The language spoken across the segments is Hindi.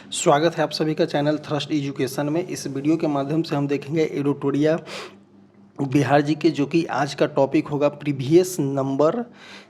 स्वागत है आप सभी का चैनल थ्रस्ट एजुकेशन में। इस वीडियो के माध्यम से हम देखेंगे एडिटोरिया बिहार जी के, जो कि आज का टॉपिक होगा प्रीवियस नंबर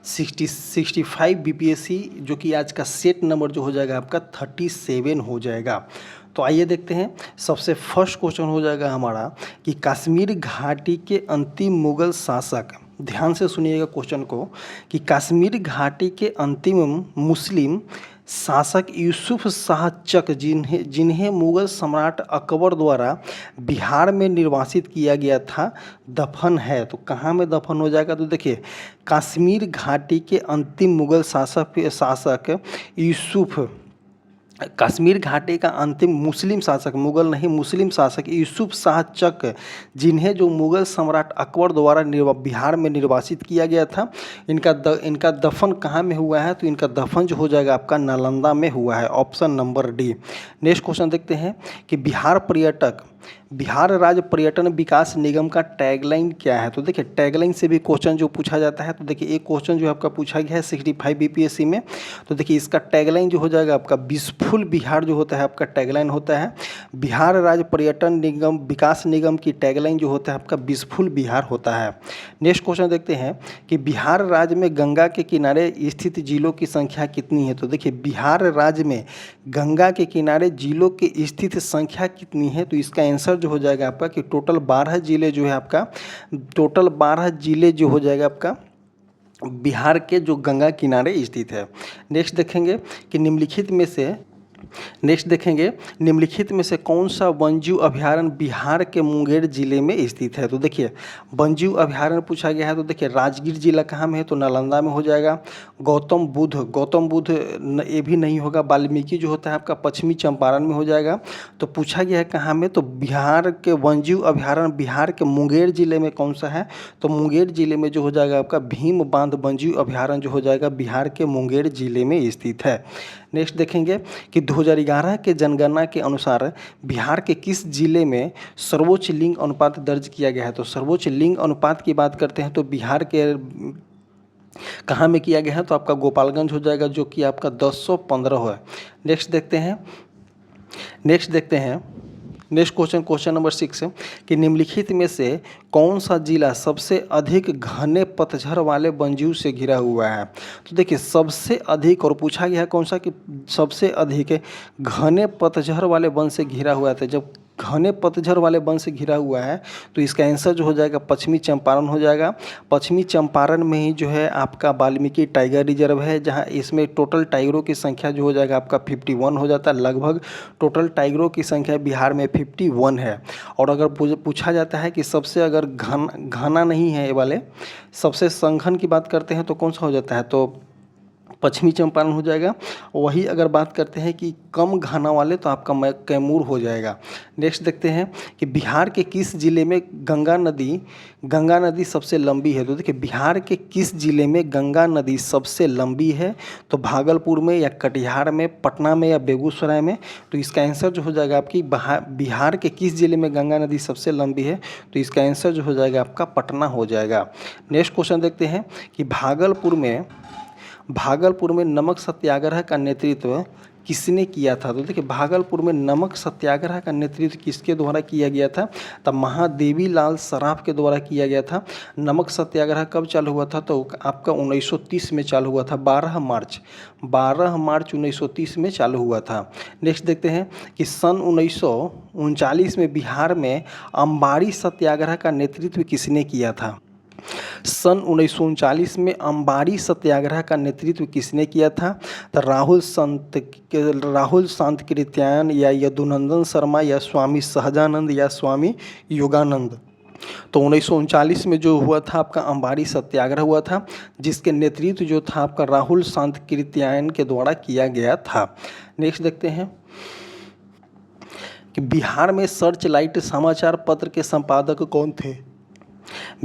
65 बीपीएससी, जो कि आज का सेट नंबर जो हो जाएगा आपका 37 हो जाएगा। तो आइए देखते हैं। सबसे फर्स्ट क्वेश्चन हो जाएगा हमारा कि कश्मीर घाटी के अंतिम मुगल शासक, ध्यान से सुनिएगा क्वेश्चन को, कि कश्मीर घाटी के अंतिम मुस्लिम शासक यूसुफ शाह चक जिन्हें मुगल सम्राट अकबर द्वारा बिहार में निर्वासित किया गया था, दफन है। तो कहाँ में दफन हो जाएगा? तो देखिए, कश्मीर घाटी के अंतिम मुगल शासक यूसुफ, कश्मीर घाटी का अंतिम मुस्लिम शासक, मुगल नहीं मुस्लिम शासक यूसुफ शाह चक, जिन्हें जो मुगल सम्राट अकबर द्वारा बिहार में निर्वासित किया गया था, इनका दफन कहाँ में हुआ है? तो इनका दफन जो हो जाएगा आपका नालंदा में हुआ है। Option number D. Next question देखते हैं कि बिहार राज्य पर्यटन विकास निगम का टैगलाइन क्या है? तो देखिए, टैगलाइन से भी क्वेश्चन जो पूछा जाता है। तो देखिए, एक क्वेश्चन जो आपका पूछा गया है 65 बीपीएससी में। तो देखिए, इसका टैगलाइन जो हो जाएगा आपका बीसफुल बिहार जो होता है आपका टैगलाइन होता है। बिहार राज्य पर्यटन निगम विकास निगम की टैगलाइन जो होता है आपका बीसफुल बिहार होता है। नेक्स्ट क्वेश्चन देखते हैं कि बिहार राज्य में गंगा के किनारे स्थित जिलों की संख्या कितनी है? तो देखिए, बिहार राज्य में गंगा के किनारे जिलों की स्थित संख्या कितनी है? तो इसका आंसर जो हो जाएगा आपका कि टोटल 12 जिले जो है आपका, टोटल 12 जिले जो हो जाएगा आपका बिहार के जो गंगा किनारे स्थित है। नेक्स्ट देखेंगे कि निम्नलिखित में से कौन सा वन्यजीव अभयारण्य बिहार के मुंगेर जिले में स्थित है? तो देखिए, वन्यजीव अभयारण्य पूछा गया है। तो देखिए, राजगीर जिला कहाँ में है? तो नालंदा में हो जाएगा। गौतम बुद्ध ये भी नहीं होगा। वाल्मीकि जो होता है आपका पश्चिमी चंपारण में हो जाएगा। तो पूछा गया है कहाँ में? तो बिहार के वन्यजीव अभयारण्य बिहार के मुंगेर जिले में कौन सा है? तो मुंगेर जिले में जो हो जाएगा आपका भीम बांध वन्यजीव अभयारण्य जो हो जाएगा बिहार के मुंगेर जिले में स्थित है। नेक्स्ट देखेंगे कि 2011 के जनगणना के अनुसार बिहार के किस जिले में सर्वोच्च लिंग अनुपात दर्ज किया गया है? तो सर्वोच्च लिंग अनुपात की बात करते हैं तो बिहार के कहाँ में किया गया है? तो आपका गोपालगंज हो जाएगा, जो कि आपका 1015 है। नेक्स्ट देखते हैं नेक्स्ट क्वेश्चन नंबर 6 है कि निम्नलिखित में से कौन सा जिला सबसे अधिक घने पतझड़ वाले वन्यजीव से घिरा हुआ है? तो देखिए, सबसे अधिक, और पूछा गया है कौन सा, कि सबसे अधिक घने पतझड़ वाले वन से घिरा हुआ था। जब घने पतझड़ वाले वन से घिरा हुआ है तो इसका आंसर जो हो जाएगा पश्चिमी चंपारण हो जाएगा। पश्चिमी चंपारण में ही जो है आपका वाल्मीकि टाइगर रिजर्व है, जहां इसमें टोटल टाइगरों की संख्या जो हो जाएगा आपका 51 हो जाता है। लगभग टोटल टाइगरों की संख्या बिहार में 51 है। और अगर पूछा जाता है कि सबसे अगर घना नहीं है ये वाले, सबसे संघन की बात करते हैं तो कौन सा हो जाता है? तो पश्चिमी चंपारण हो जाएगा। वही अगर बात करते हैं कि कम घना वाले, तो आपका कैमूर हो जाएगा। नेक्स्ट देखते हैं कि बिहार के किस जिले में गंगा नदी सबसे लंबी है? तो देखिए, बिहार के किस जिले में गंगा नदी सबसे लंबी है? तो भागलपुर में, या कटिहार में, पटना में, या बेगूसराय में? तो इसका आंसर जो हो जाएगा आपकी बिहार के किस जिले में गंगा नदी सबसे लंबी है? तो इसका आंसर जो हो जाएगा आपका पटना हो जाएगा। नेक्स्ट क्वेश्चन देखते हैं कि भागलपुर में नमक सत्याग्रह का नेतृत्व किसने किया था? तो देखिए, भागलपुर में नमक सत्याग्रह का नेतृत्व किसके द्वारा किया गया था? तब महादेवी लाल सराफ के द्वारा किया गया था। नमक सत्याग्रह कब चालू हुआ था? तो आपका 1930 में चालू हुआ था। 12 मार्च 1930 में चालू हुआ था। नेक्स्ट देखते हैं कि सन 1939 में बिहार में अंबाड़ी सत्याग्रह का नेतृत्व किसने किया था? सन 1939 में अंबाड़ी सत्याग्रह का नेतृत्व किसने किया था? तो राहुल शांत कृत्यायन, या यदुनंदन शर्मा, या स्वामी सहजानंद, या स्वामी योगानंद? तो 1939 में जो हुआ था आपका अंबाड़ी सत्याग्रह हुआ था, जिसके नेतृत्व जो था आपका राहुल शांत कृत्यायन के द्वारा किया गया था। नेक्स्ट देखते हैं कि बिहार में सर्च लाइट समाचार पत्र के संपादक कौन थे?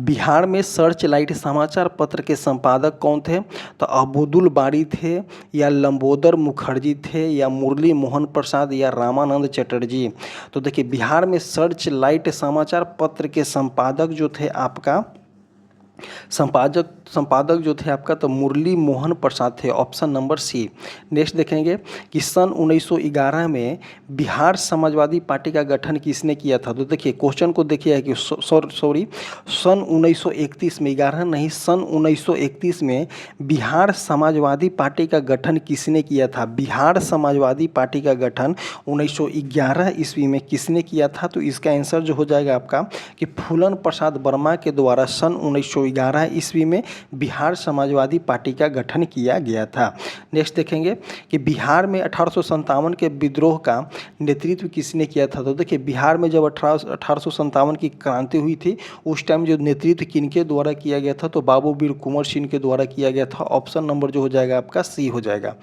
बिहार में सर्च लाइट समाचार पत्र के संपादक कौन थे? तो अबुदुल बारी थे, या लंबोदर मुखर्जी थे, या मुरली मोहन प्रसाद, या रामानंद चटर्जी? तो देखिए, बिहार में सर्च लाइट समाचार पत्र के संपादक जो थे आपका, संपादक जो थे आपका तो मुरली मोहन प्रसाद थे, ऑप्शन नंबर सी। नेक्स्ट देखेंगे कि सन 1911 में बिहार समाजवादी पार्टी का गठन किसने किया था। तो देखिए क्वेश्चन को देखिए कि सॉरी सन 1931 में, 11 नहीं, सन 1931 में बिहार समाजवादी पार्टी का गठन किसने किया था। बिहार समाजवादी पार्टी का गठन 1911 ईस्वी में किसने किया था। तो इसका आंसर जो हो जाएगा आपका कि फूलन प्रसाद वर्मा के द्वारा सन 1911 ईस्वी में बिहार समाजवादी पार्टी का गठन किया गया था। नेक्स्ट देखेंगे कि बिहार में 1857 के विद्रोह का नेतृत्व किसने किया था। तो देखिए बिहार में जब 1857 की क्रांति हुई थी उस टाइम जो नेतृत्व किनके द्वारा किया गया था, तो बाबू वीर कुंवर सिंह के द्वारा किया गया था। ऑप्शन नंबर जो हो जाएगा आपका सी हो जाएगा।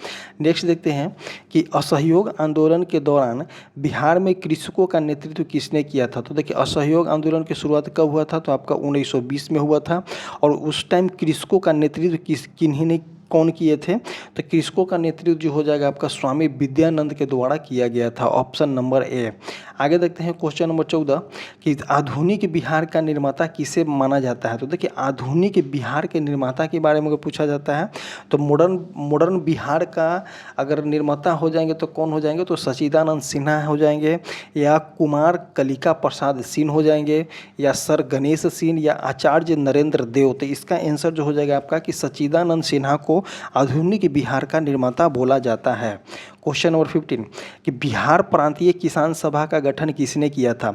नेक्स्ट देखते हैं कि असहयोग आंदोलन के दौरान बिहार में कृषकों का नेतृत्व किसने किया था। तो देखिए असहयोग आंदोलन की शुरुआत कब हुआ था, तो आपका 1920 में हुआ था। और उस टाइम कृषकों का नेतृत्व किन्हीं ने कौन किए थे, तो कृषकों का नेतृत्व जो हो जाएगा आपका स्वामी विद्यानंद के द्वारा किया गया था। Option number A. आगे देखते हैं क्वेश्चन नंबर 14 कि आधुनिक बिहार का निर्माता किसे माना जाता है। तो देखिए आधुनिक बिहार के निर्माता के बारे में अगर पूछा जाता है तो मॉडर्न बिहार का अगर निर्माता हो जाएंगे तो कौन हो जाएंगे, तो सच्चिदानंद सिन्हा हो जाएंगे, या कुमार कलिका प्रसाद सिंह हो जाएंगे, या सर गणेश सिंह, या आचार्य नरेंद्र देव। तो इसका आंसर जो हो जाएगा आपका कि सच्चिदानंद सिन्हा को आधुनिक बिहार का निर्माता बोला जाता है। क्वेश्चन नंबर 15 कि बिहार प्रांतीय किसान सभा का गठन किसने किया था।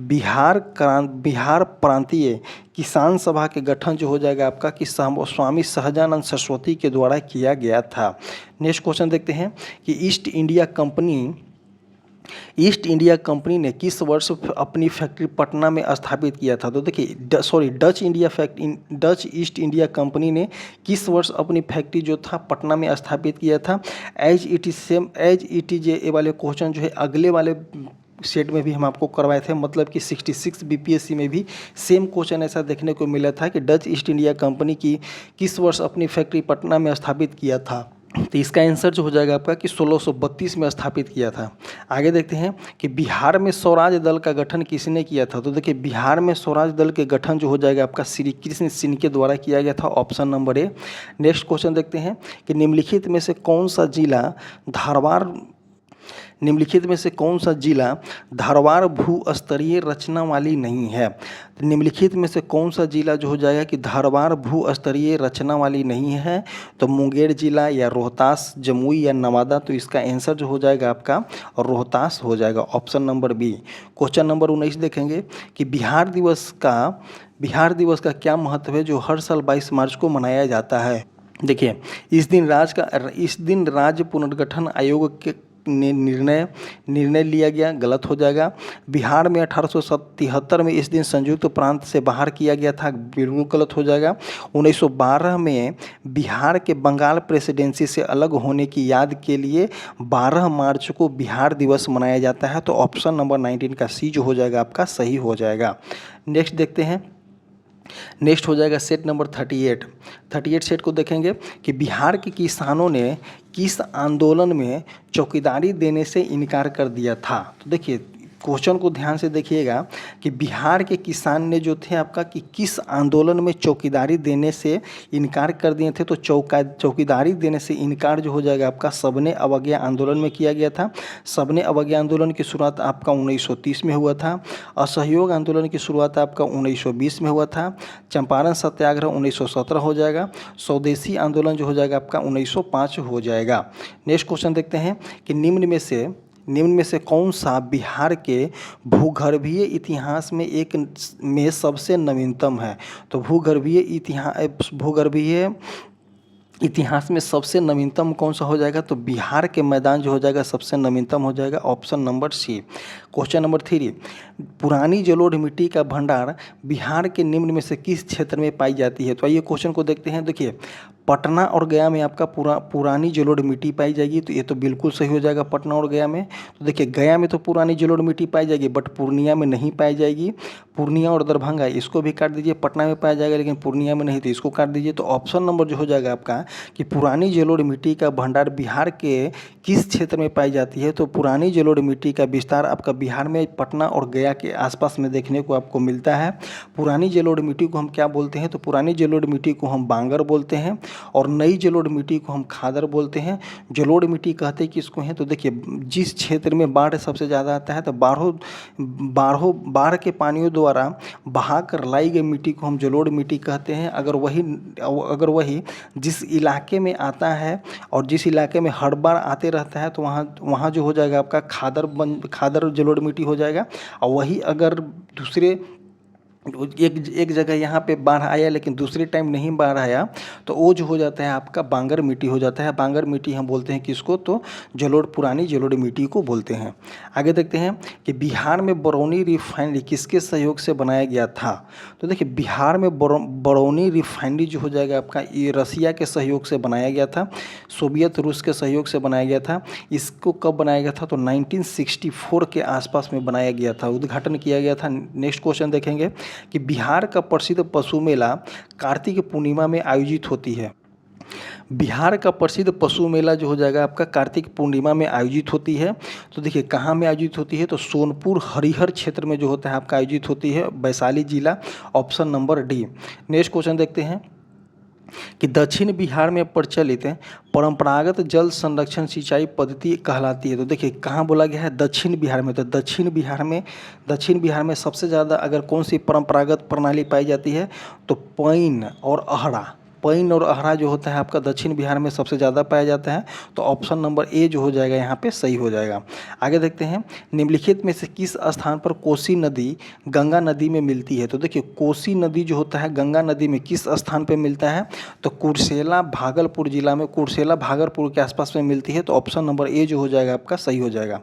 बिहार प्रांतीय किसान सभा के गठन जो हो जाएगा आपका कि स्वामी सहजानंद सरस्वती के द्वारा किया गया था। नेक्स्ट क्वेश्चन देखते हैं कि ईस्ट इंडिया कंपनी ने किस वर्ष अपनी फैक्ट्री पटना में स्थापित किया था। तो देखिए डच ईस्ट इंडिया कंपनी ने किस वर्ष अपनी फैक्ट्री जो था पटना में स्थापित किया था। एज इट इज ये वाले क्वेश्चन जो है अगले वाले सेट में भी हम आपको करवाए थे, मतलब कि 66 बीपीएससी में भी सेम क्वेश्चन ऐसा देखने को मिला था कि डच ईस्ट इंडिया कंपनी की किस वर्ष अपनी फैक्ट्री पटना में स्थापित किया था। तो इसका आंसर जो हो जाएगा आपका कि 1632 में स्थापित किया था। आगे देखते हैं कि बिहार में स्वराज दल का गठन किसने किया था। तो देखिए बिहार में स्वराज दल के गठन जो हो जाएगा आपका श्री कृष्ण सिंह के द्वारा किया गया था। Option number A. Next question देखते हैं कि निम्नलिखित में से कौन सा जिला धारवाड़ भू स्तरीय रचना वाली नहीं है। तो निम्नलिखित में से कौन सा जिला जो हो जाएगा कि धारवाड़ भू स्तरीय रचना वाली नहीं है। तो मुंगेर जिला, या रोहतास, जमुई, या नवादा। तो इसका आंसर जो हो जाएगा आपका रोहतास हो जाएगा। Option number B. Question number 19 देखेंगे कि बिहार दिवस का क्या महत्व है जो हर साल 22 मार्च को मनाया जाता है। देखिए इस दिन राज्य पुनर्गठन आयोग के निर्णय लिया गया, गलत हो जाएगा। बिहार में 1877 में इस दिन संयुक्त प्रांत से बाहर किया गया था, बिल्कुल गलत हो जाएगा। 1912 में बिहार के बंगाल प्रेसिडेंसी से अलग होने की याद के लिए 12 मार्च को बिहार दिवस मनाया जाता है। तो ऑप्शन नंबर 19 का सी जो हो जाएगा आपका सही हो जाएगा। नेक्स्ट देखते हैं, नेक्स्ट हो जाएगा सेट नंबर 38 सेट को देखेंगे कि बिहार के किसानों ने किस आंदोलन में चौकीदारी देने से इनकार कर दिया था। तो देखिए क्वेश्चन को ध्यान से देखिएगा कि बिहार के किसान ने जो थे आपका कि किस आंदोलन में चौकीदारी देने से इनकार कर दिए थे। तो चौकीदारी देने से इनकार जो हो जाएगा आपका सबने अवज्ञा आंदोलन में किया गया था। सबने अवज्ञा आंदोलन की शुरुआत आपका 1930 में हुआ था। असहयोग आंदोलन की शुरुआत आपका 1920 में हुआ था। चंपारण सत्याग्रह 1917 हो जाएगा। स्वदेशी आंदोलन जो हो जाएगा आपका 1905 हो जाएगा। नेक्स्ट क्वेश्चन देखते हैं कि निम्न में से कौन सा बिहार के भूगर्भीय इतिहास में सबसे नवीनतम है। तो भूगर्भीय इतिहास में सबसे नवीनतम कौन सा हो जाएगा। तो बिहार के मैदान जो हो जाएगा सबसे नवीनतम हो जाएगा। Option number C. Question number 3 पुरानी जलोढ़ मिट्टी का भंडार बिहार के निम्न में से किस क्षेत्र में पाई जाती है। तो आइए क्वेश्चन को देखते हैं। देखिए पटना और गया में आपका पुरानी जलोढ़ मिट्टी पाई जाएगी, तो ये तो बिल्कुल सही हो जाएगा पटना और गया में। तो देखिए गया में तो पुरानी जलोढ़ मिट्टी पाई जाएगी बट पूर्णिया में नहीं पाई जाएगी। पूर्णिया और दरभंगा इसको भी काट दीजिए, पटना में पाया जाएगा लेकिन पूर्णिया में नहीं, तो इसको काट दीजिए। तो ऑप्शन नंबर जो हो जाएगा आपका कि पुरानी जलोढ़ मिट्टी का भंडार बिहार के किस क्षेत्र में पाई जाती है, तो पुरानी जलोढ़ मिट्टी का विस्तार आपका बिहार में पटना और गया के आसपास में देखने को आपको मिलता है। पुरानी जलोढ़ मिट्टी को हम क्या बोलते हैं, तो पुरानी जलोढ़ मिट्टी को हम बांगर बोलते हैं और नई जलोढ़ मिट्टी को हम खादर बोलते हैं। जलोढ़ मिट्टी कहते किसको हैं, तो देखिए जिस क्षेत्र में बाढ़ सबसे ज़्यादा आता है तो बाढ़ के पानियों द्वारा बहा कर लाई गई मिट्टी को हम जलोढ़ मिट्टी कहते हैं। अगर वही जिस इलाके में आता है और जिस इलाके में हर बार आते रहता है तो वहाँ जो हो जाएगा आपका खादर जलोढ़ मिट्टी हो जाएगा। और वही अगर दूसरे एक जगह यहाँ पे बाढ़ आया लेकिन दूसरे टाइम नहीं बाढ़ आया तो वो जो हो जाता है आपका बांगर मिट्टी हो जाता है। बांगर मिट्टी हम बोलते हैं किसको, तो पुरानी जलोढ़ मिट्टी को बोलते हैं। आगे देखते हैं कि बिहार में बरौनी रिफाइनरी किसके सहयोग से बनाया गया था, तो देखिए बिहार में बरौनी रिफाइनरी जो हो जाएगा आपका ये रसिया के सहयोग से बनाया गया था, सोवियत रूस के सहयोग से बनाया गया था। इसको कब बनाया गया था, तो 1964 के आसपास में बनाया गया था, उद्घाटन किया गया था। नेक्स्ट क्वेश्चन देखेंगे कि बिहार का प्रसिद्ध पशु मेला कार्तिक पूर्णिमा में आयोजित होती है। बिहार का प्रसिद्ध पशु मेला जो हो जाएगा आपका कार्तिक पूर्णिमा में आयोजित होती है। तो देखिए कहाँ में आयोजित होती है, तो सोनपुर हरिहर क्षेत्र में जो होता है आपका आयोजित होती है, वैशाली जिला, option number D. Next question देखते हैं कि दक्षिण बिहार में प्रचलित परंपरागत जल संरक्षण सिंचाई पद्धति कहलाती है। तो देखिए कहाँ बोला गया है, दक्षिण बिहार में। तो दक्षिण बिहार में सबसे ज़्यादा अगर कौन सी परंपरागत प्रणाली पाई जाती है, तो पैन और अहरा जो होता है आपका दक्षिण बिहार में सबसे ज़्यादा पाया जाता है। तो ऑप्शन नंबर ए जो हो जाएगा यहाँ पे सही हो जाएगा। आगे देखते हैं निम्नलिखित में से किस स्थान पर कोसी नदी गंगा नदी में मिलती है। तो देखिए कोसी नदी जो होता है गंगा नदी में किस स्थान पे मिलता है, तो कुर्सेला भागलपुर जिला में, कुर्सेला भागलपुर के आसपास में मिलती है। तो ऑप्शन नंबर ए जो हो जाएगा आपका सही हो जाएगा।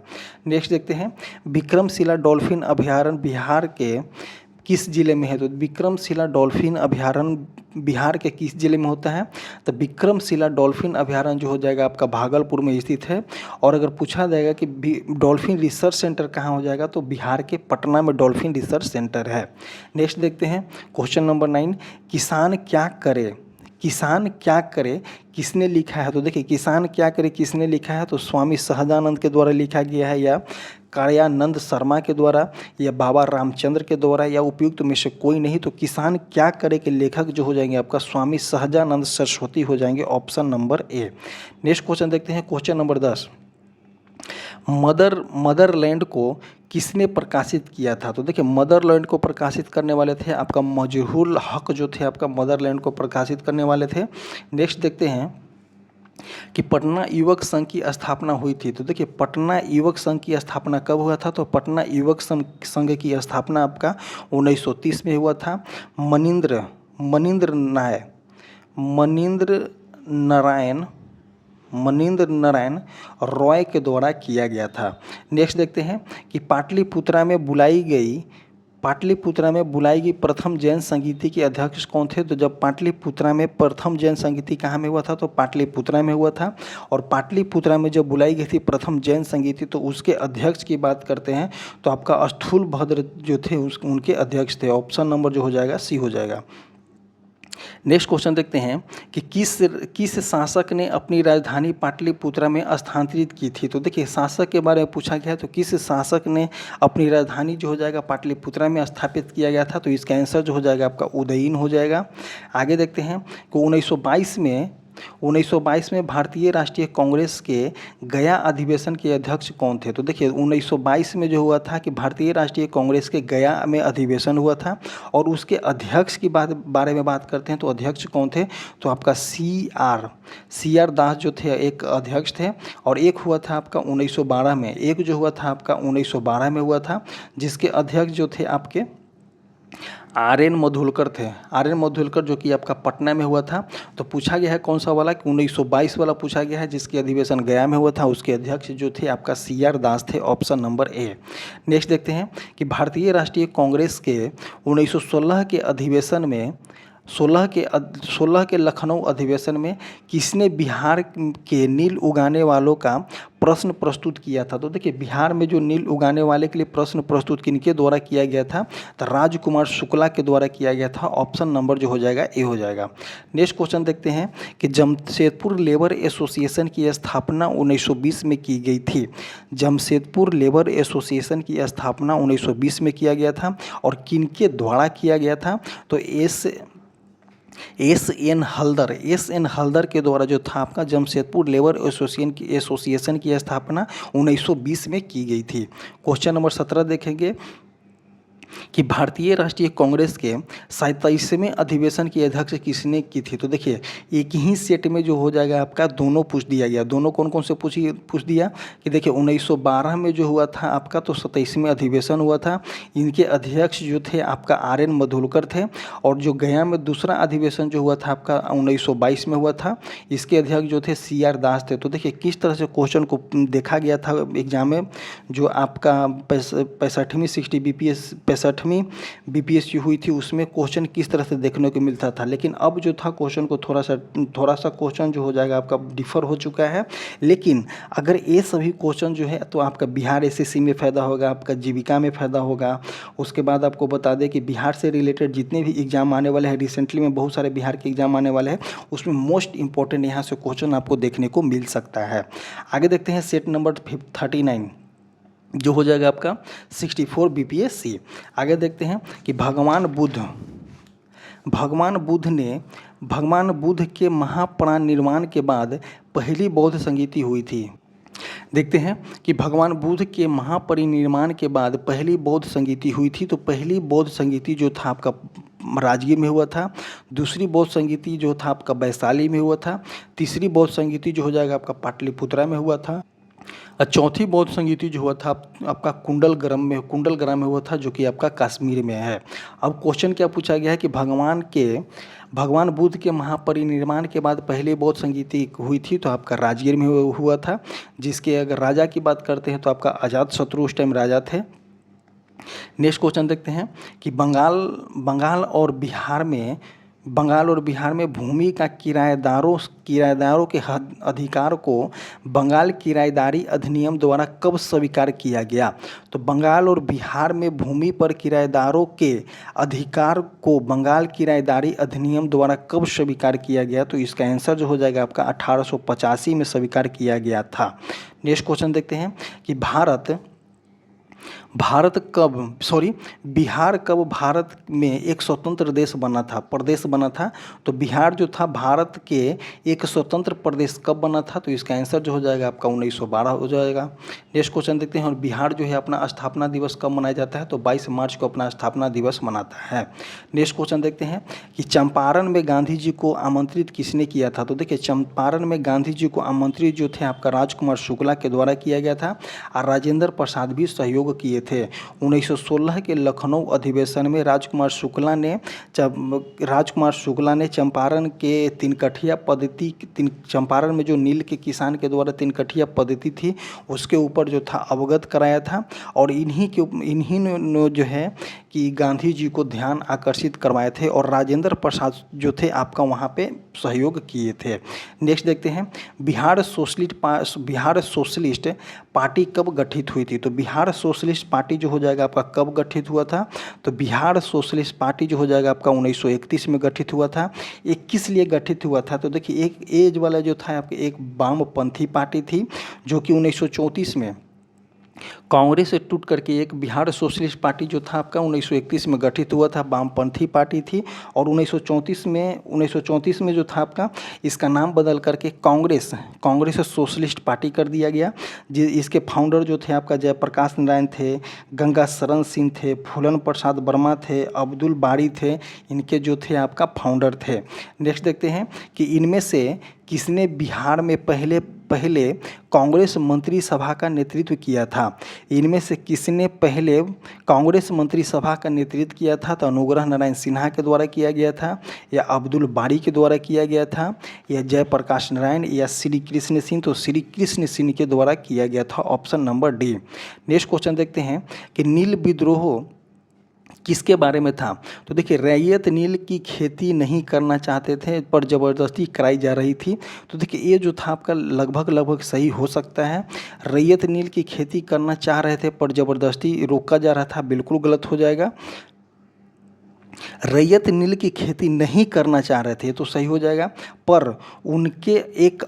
नेक्स्ट देखते हैं विक्रमशिला डॉल्फिन अभयारण्य बिहार के किस जिले में है, तो विक्रमशिला डॉल्फिन अभयारण्य बिहार के किस जिले में होता है, तो विक्रमशिला डॉल्फिन अभयारण्य जो हो जाएगा आपका भागलपुर में स्थित है। और अगर पूछा जाएगा कि डॉल्फिन रिसर्च सेंटर कहाँ हो जाएगा, तो बिहार के पटना में डॉल्फिन रिसर्च सेंटर है। नेक्स्ट देखते हैं क्वेश्चन नंबर 9, किसान क्या करे किसने लिखा है। तो देखिए किसान क्या करे किसने लिखा है, तो स्वामी सहजानंद के द्वारा लिखा गया है, या कार्यानंद शर्मा के द्वारा, या बाबा रामचंद्र के द्वारा, या उपयुक्त में से कोई नहीं। तो किसान क्या करे के लेखक जो हो जाएंगे आपका स्वामी सहजानंद सरस्वती हो जाएंगे, option number A. Next question देखते हैं क्वेश्चन नंबर 10, मदरलैंड को किसने प्रकाशित किया था। तो देखिए मदरलैंड को प्रकाशित करने वाले थे आपका मजहुल हक जो थे आपका मदरलैंड को प्रकाशित करने वाले थे। नेक्स्ट देखते हैं कि पटना युवक संघ की स्थापना हुई थी। तो देखिए पटना युवक संघ की स्थापना कब हुआ था, तो पटना युवक संघ की स्थापना आपका 1930 में हुआ था। मनींद्र नारायण रॉय के द्वारा किया गया था। नेक्स्ट देखते हैं कि पाटलिपुत्रा में बुलाई गई प्रथम जैन संगीति के अध्यक्ष कौन थे। तो जब पाटलिपुत्रा में प्रथम जैन संगीति कहाँ में हुआ था, तो पाटलिपुत्रा में हुआ था। और पाटलिपुत्रा में जब बुलाई गई थी प्रथम जैन संगीति, तो उसके अध्यक्ष की बात करते हैं तो आपका स्थूलभद्र जो थे उनके अध्यक्ष थे। ऑप्शन नंबर जो हो जाएगा सी हो जाएगा। नेक्स्ट क्वेश्चन देखते हैं कि किस शासक ने अपनी राजधानी पाटलिपुत्रा में स्थानांतरित की थी। तो देखिए शासक के बारे में पूछा गया है, तो किस शासक ने अपनी राजधानी जो हो जाएगा पाटलिपुत्रा में स्थापित किया गया था, तो इसका आंसर जो हो जाएगा आपका उदयीन हो जाएगा। आगे देखते हैं कि 1922 में भारतीय राष्ट्रीय कांग्रेस के गया अधिवेशन के अध्यक्ष कौन थे। तो देखिए 1922 में जो हुआ था कि भारतीय राष्ट्रीय कांग्रेस के गया में अधिवेशन हुआ था, और उसके अध्यक्ष की बारे में बात करते हैं तो अध्यक्ष कौन थे, तो आपका सी आर दास जो थे एक अध्यक्ष थे। और एक हुआ था आपका 1912 में, एक जो हुआ था आपका 1912 में हुआ था, जिसके अध्यक्ष जो थे आपके आर.एन. मधुलकर थे। आर.एन. मधुलकर जो कि आपका पटना में हुआ था। तो पूछा गया है कौन सा वाला, कि 1922 वाला पूछा गया है, जिसके अधिवेशन गया में हुआ था। उसके अध्यक्ष जो थे आपका सी.आर. दास थे, ऑप्शन नंबर ए। नेक्स्ट देखते हैं कि भारतीय राष्ट्रीय कांग्रेस के 1916 के अधिवेशन में 16 के लखनऊ अधिवेशन में किसने बिहार के नील उगाने वालों का प्रश्न प्रस्तुत किया था? तो देखिए, बिहार में जो नील उगाने वाले के लिए प्रश्न प्रस्तुत किनके द्वारा किया गया था? तो राजकुमार शुक्ला के द्वारा किया गया था। ऑप्शन नंबर जो हो जाएगा ए हो जाएगा। नेक्स्ट क्वेश्चन देखते हैं कि जमशेदपुर लेबर एसोसिएशन की स्थापना 1920 में की गई थी। जमशेदपुर लेबर एसोसिएशन की स्थापना 1920 में किया गया था और किनके द्वारा किया गया था? तो एस एन हल्दर के द्वारा जो था आपका जमशेदपुर लेबर एसोसिएशन की स्थापना 1920 में की गई थी। क्वेश्चन नंबर 17 देखेंगे कि भारतीय राष्ट्रीय कांग्रेस के 27वें अधिवेशन की अध्यक्ष किसने की थी? तो देखिए, एक ही सेट में जो हो जाएगा आपका दोनों पूछ दिया गया। दोनों कौन कौन से पूछ दिया कि देखिए 1912 में जो हुआ था आपका, तो 27वें अधिवेशन हुआ था। इनके अध्यक्ष जो थे आपका RN मधुलकर थे। और जो गया में दूसरा अधिवेशन जो हुआ था आपका 1922 में हुआ था, इसके अध्यक्ष जो थे CR दास थे। तो देखिए किस तरह से क्वेश्चन को देखा गया था एग्जाम में, जो आपका 65वीं BPSC हुई थी, उसमें क्वेश्चन किस तरह से देखने को मिलता था। लेकिन अब जो था क्वेश्चन को थोड़ा सा क्वेश्चन जो हो जाएगा आपका डिफर हो चुका है। लेकिन अगर ये सभी क्वेश्चन जो है तो आपका बिहार SSC में फ़ायदा होगा, आपका जीविका में फ़ायदा होगा। उसके बाद आपको बता दें कि बिहार से रिलेटेड जितने भी एग्जाम आने वाले हैं, रिसेंटली में बहुत सारे बिहार के एग्जाम आने वाले हैं, उसमें मोस्ट इंपॉर्टेंट यहाँ से क्वेश्चन आपको देखने को मिल सकता है। आगे देखते हैं सेट नंबर 39 जो हो जाएगा आपका 64 BPSC। आगे देखते हैं कि भगवान बुद्ध के महापरिनिर्वाण के बाद पहली बौद्ध संगीति हुई थी। देखते हैं कि भगवान बुद्ध के महापरिनिर्वाण के बाद पहली बौद्ध संगीति हुई थी। तो पहली बौद्ध संगीति जो था आपका राजगीर में हुआ था। दूसरी बौद्ध संगीति जो था आपका वैशाली में हुआ था। तीसरी बौद्ध संगीति जो हो जाएगा आपका पाटलिपुत्रा में हुआ था। और चौथी बौद्ध संगीति जो हुआ था आपका कुंडलग्राम में हुआ था, जो कि आपका कश्मीर में है। अब क्वेश्चन क्या पूछा गया है कि भगवान बुद्ध के महापरिनिर्वाण के बाद पहले बौद्ध संगीति हुई थी, तो आपका राजगीर में हुआ था। जिसके अगर राजा की बात करते हैं तो आपका अजातशत्रु उस टाइम राजा थे। नेक्स्ट क्वेश्चन देखते हैं कि बंगाल और बिहार में भूमि का किराएदारों के अधिकार को बंगाल किराएदारी अधिनियम द्वारा कब स्वीकार किया गया? तो बंगाल और बिहार में भूमि पर किराएदारों के अधिकार को बंगाल किराएदारी अधिनियम द्वारा कब स्वीकार किया गया? तो इसका आंसर जो हो जाएगा आपका 1885 में स्वीकार किया गया था। नेक्स्ट क्वेश्चन देखते हैं कि बिहार कब भारत में एक स्वतंत्र प्रदेश बना था? तो बिहार जो था भारत के एक स्वतंत्र प्रदेश कब बना था? तो इसका आंसर जो हो जाएगा आपका 1912 हो जाएगा। नेक्स्ट क्वेश्चन देखते हैं, और बिहार जो है अपना स्थापना दिवस कब मनाया जाता है? तो 22 मार्च को अपना स्थापना दिवस मनाता है। नेक्स्ट क्वेश्चन देखते हैं कि चंपारण में गांधी जी को आमंत्रित किसने किया था? तो देखिए, चंपारण में गांधी जी को आमंत्रित जो थे आपका राजकुमार शुक्ला के द्वारा किया गया था और राजेंद्र प्रसाद भी सहयोग किए थे। 1916 के लखनऊ अधिवेशन में राजकुमार शुक्ला ने चंपारण के चंपारण में जो नील के किसान के द्वारा तिनकठिया पद्धति थी उसके ऊपर जो था अवगत कराया था। और इन्हीं ने जो है कि गांधी जी को ध्यान आकर्षित करवाए थे और राजेंद्र प्रसाद जो थे आपका वहाँ पे सहयोग किए थे। नेक्स्ट देखते हैं, बिहार सोशलिस्ट पार्टी कब गठित हुई थी? तो बिहार सोशलिस्ट पार्टी जो हो जाएगा आपका कब गठित हुआ था? तो बिहार सोशलिस्ट पार्टी जो हो जाएगा आपका 1931 में गठित हुआ था। एक किस लिए गठित हुआ था? तो देखिए, एक एज वाला जो था आपके एक वामपंथी पार्टी थी, जो कि 1934 में कांग्रेस से टूट करके एक बिहार सोशलिस्ट पार्टी जो था आपका 1931 में गठित हुआ था, वामपंथी पार्टी थी। और 1934 में जो था आपका इसका नाम बदल करके कांग्रेस सोशलिस्ट पार्टी कर दिया गया। इसके फाउंडर जो थे आपका जयप्रकाश नारायण थे, गंगा शरण सिंह थे, फूलन प्रसाद वर्मा थे, अब्दुल बारी थे, इनके जो थे आपका फाउंडर थे। नेक्स्ट देखते हैं कि इनमें से किसने बिहार में पहले कांग्रेस मंत्री सभा का नेतृत्व किया था? इनमें से किसने पहले कांग्रेस मंत्री सभा का नेतृत्व किया था? तो अनुग्रह नारायण सिन्हा के द्वारा किया गया था, या अब्दुल बारी के द्वारा किया गया था, या जयप्रकाश नारायण, या श्री कृष्ण सिंह? तो श्री कृष्ण सिंह के द्वारा किया गया था। Option number D. Next question देखते हैं कि नील विद्रोह किसके बारे में था? तो देखिए, रैयत नील की खेती नहीं करना चाहते थे पर ज़बरदस्ती कराई जा रही थी। तो देखिए, ये जो था आपका लगभग सही हो सकता है। रैयत नील की खेती करना चाह रहे थे पर ज़बरदस्ती रोका जा रहा था, बिल्कुल गलत हो जाएगा। रैयत नील की खेती नहीं करना चाह रहे थे तो सही हो जाएगा, पर उनके एक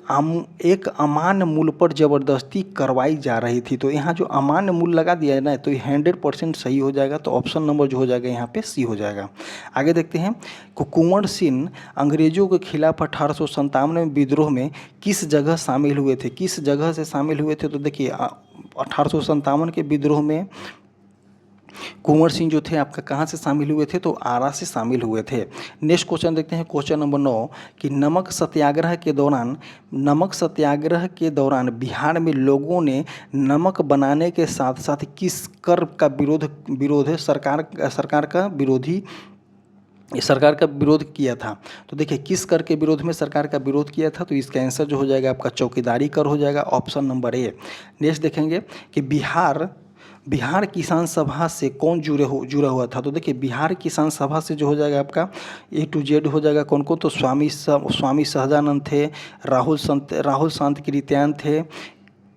अमान्य मूल्य पर ज़बरदस्ती करवाई जा रही थी। तो यहाँ जो अमान्य मूल्य लगा दिया है ना, तो ये 100% सही हो जाएगा। तो ऑप्शन नंबर जो हो जाएगा यहाँ पे सी हो जाएगा। आगे देखते हैं, कुंवर सिंह अंग्रेजों के खिलाफ 1857 में विद्रोह में किस जगह शामिल हुए थे? किस जगह से शामिल हुए थे? तो देखिए, 1857 के विद्रोह में कुंवर सिंह जो थे आपका कहाँ से शामिल हुए थे? तो आरा से शामिल हुए थे। नेक्स्ट क्वेश्चन देखते हैं, क्वेश्चन नंबर 9 कि नमक सत्याग्रह के दौरान बिहार में लोगों ने नमक बनाने के साथ साथ किस कर का विरोध सरकार का विरोध किया था? तो देखिए, किस कर के विरोध में सरकार का विरोध किया था? तो इसका आंसर जो हो जाएगा आपका चौकीदारी कर हो जाएगा, ऑप्शन नंबर ए। नेक्स्ट देखेंगे कि बिहार किसान सभा से कौन जुड़ा हुआ था? तो देखिए, बिहार किसान सभा से जो हो जाएगा आपका ए टू जेड हो जाएगा। कौन कौन? तो स्वामी सहजानंद थे, राहुल शांत कृत्यान थे,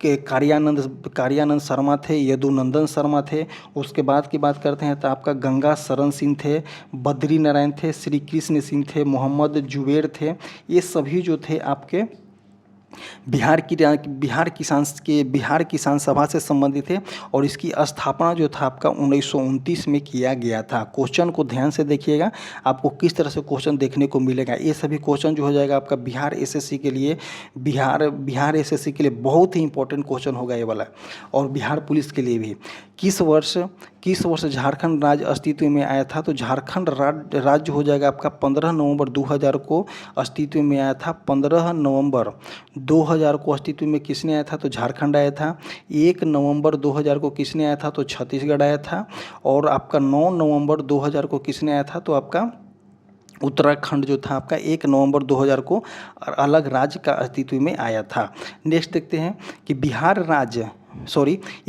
के कार्यानंद शर्मा थे, यदुनंदन शर्मा थे। उसके बाद की बात करते हैं तो आपका गंगा शरण सिंह थे, बद्री नारायण थे, श्री कृष्ण सिंह थे, मोहम्मद जुबेर थे। ये सभी जो थे आपके बिहार किसान सभा से संबंधित है और इसकी स्थापना जो था आपका 1929 में किया गया था। क्वेश्चन को ध्यान से देखिएगा, आपको किस तरह से क्वेश्चन देखने को मिलेगा। ये सभी क्वेश्चन जो हो जाएगा आपका बिहार एसएससी के लिए बहुत ही इंपॉर्टेंट क्वेश्चन होगा ये वाला, और बिहार पुलिस के लिए भी। किस वर्ष झारखंड राज्य अस्तित्व में आया था? तो झारखंड राज्य हो जाएगा आपका 15 नवंबर 2000 को अस्तित्व में आया था। 15 नवंबर 2000 को अस्तित्व में किसने आया था? तो झारखंड आया था। 1 नवंबर 2000 को किसने आया था? तो छत्तीसगढ़ आया था। और आपका 9 नवंबर 2000 को किसने आया था? तो आपका उत्तराखंड जो था आपका 1 नवंबर 2000 को अलग राज्य का अस्तित्व में आया था। नेक्स्ट देखते हैं कि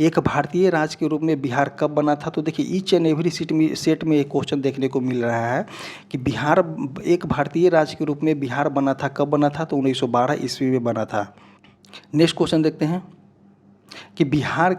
एक भारतीय राज्य के रूप में बिहार कब बना था? तो देखिए, ईच एंड एवरी सेट में एक क्वेश्चन देखने को मिल रहा है कि बिहार एक भारतीय राज्य के रूप में बिहार बना था, कब बना था? तो 1912 ईस्वी में बना था। नेक्स्ट क्वेश्चन देखते हैं कि बिहार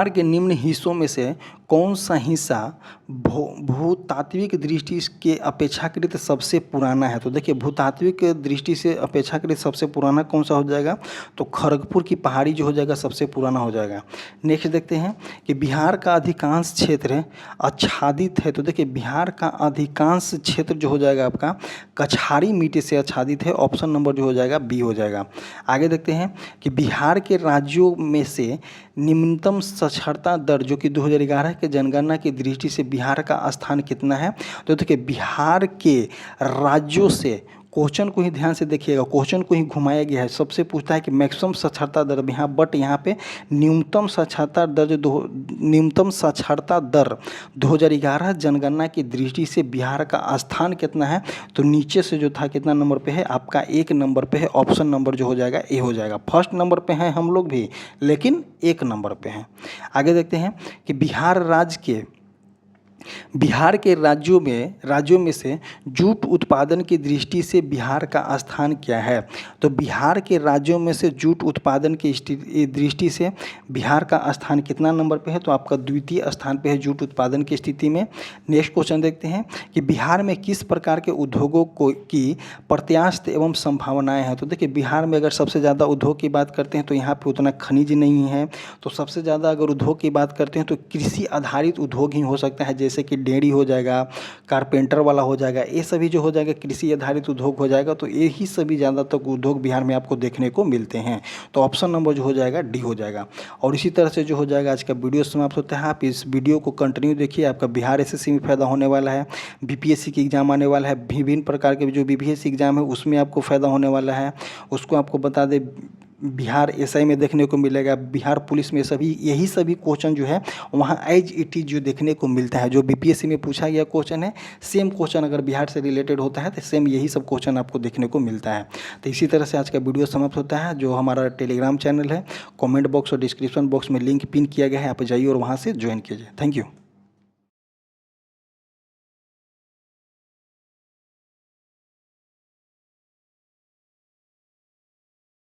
के निम्न हिस्सों में से कौन सा हिस्सा भूतात्विक दृष्टि के अपेक्षाकृत सबसे पुराना है? तो देखिए, भूतात्विक दृष्टि से अपेक्षाकृत सबसे पुराना कौन सा हो जाएगा? तो खड़गपुर की पहाड़ी जो हो जाएगा सबसे पुराना हो जाएगा। नेक्स्ट देखते हैं कि बिहार का अधिकांश क्षेत्र आच्छादित है। तो देखिए, बिहार का अधिकांश क्षेत्र जो हो जाएगा आपका कछारी मिट्टी से आच्छादित है। ऑप्शन नंबर जो हो जाएगा बी हो जाएगा। आगे देखते हैं कि बिहार के राज्यों में से निम्नतम साक्षरता दर जो कि 2011 के जनगणना की दृष्टि से बिहार का स्थान कितना है? तो देखिए, बिहार के राज्यों से क्वेश्चन को ही ध्यान से देखिएगा, क्वेश्चन को ही घुमाया गया है। सबसे पूछता है कि मैक्सिमम साक्षरता दर यहाँ पे न्यूनतम साक्षरता दर 2011 जनगणना की दृष्टि से बिहार का स्थान कितना है? तो नीचे से जो था कितना नंबर पे है? आपका 1 नंबर पे है। ऑप्शन नंबर जो हो जाएगा ए हो जाएगा। फर्स्ट नंबर पे हैं हम लोग भी, लेकिन 1 नंबर पे हैं। आगे देखते हैं कि बिहार के राज्यों में से जूट उत्पादन की दृष्टि से बिहार का स्थान क्या है? तो बिहार के राज्यों में से जूट उत्पादन की दृष्टि से बिहार का स्थान कितना नंबर पे है? तो आपका द्वितीय स्थान पे है जूट उत्पादन की स्थिति में। नेक्स्ट क्वेश्चन देखते हैं कि बिहार में किस प्रकार के उद्योगों की प्रत्यास्थ एवं संभावनाएं हैं? तो देखिए, बिहार में अगर सबसे ज़्यादा उद्योग की बात करते हैं तो यहाँ पे उतना खनिज नहीं है। तो सबसे ज़्यादा अगर उद्योग की बात करते हैं तो कृषि आधारित उद्योग ही हो सकता है, जैसे कि डेयरी हो जाएगा, कारपेंटर वाला हो जाएगा, ये सभी जो हो जाएगा कृषि आधारित उद्योग हो जाएगा। तो यही सभी ज़्यादातर उद्योग बिहार में आपको देखने को मिलते हैं। तो ऑप्शन नंबर जो हो जाएगा डी हो जाएगा। और इसी तरह से जो हो जाएगा आज का वीडियो समाप्त होता है। आप इस वीडियो को कंटिन्यू देखिए, आपका बिहार एसएससी में फ़ायदा होने वाला है, बीपीएससी की एग्जाम आने वाला है, विभिन्न प्रकार के जो बीपीएससी एग्जाम है उसमें आपको फ़ायदा होने वाला है। उसको आपको बता दें, बिहार एसआई में देखने को मिलेगा, बिहार पुलिस में यही सभी क्वेश्चन जो है वहाँ एज इट इज जो देखने को मिलता है। जो बीपीएससी में पूछा गया क्वेश्चन है, सेम क्वेश्चन अगर बिहार से रिलेटेड होता है तो सेम यही सब क्वेश्चन आपको देखने को मिलता है। तो इसी तरह से आज का वीडियो समाप्त होता है। जो हमारा टेलीग्राम चैनल है, कमेंट बॉक्स और डिस्क्रिप्शन बॉक्स में लिंक पिन किया गया है, आप जाइए और वहाँ से ज्वाइन कीजिए। Thank you.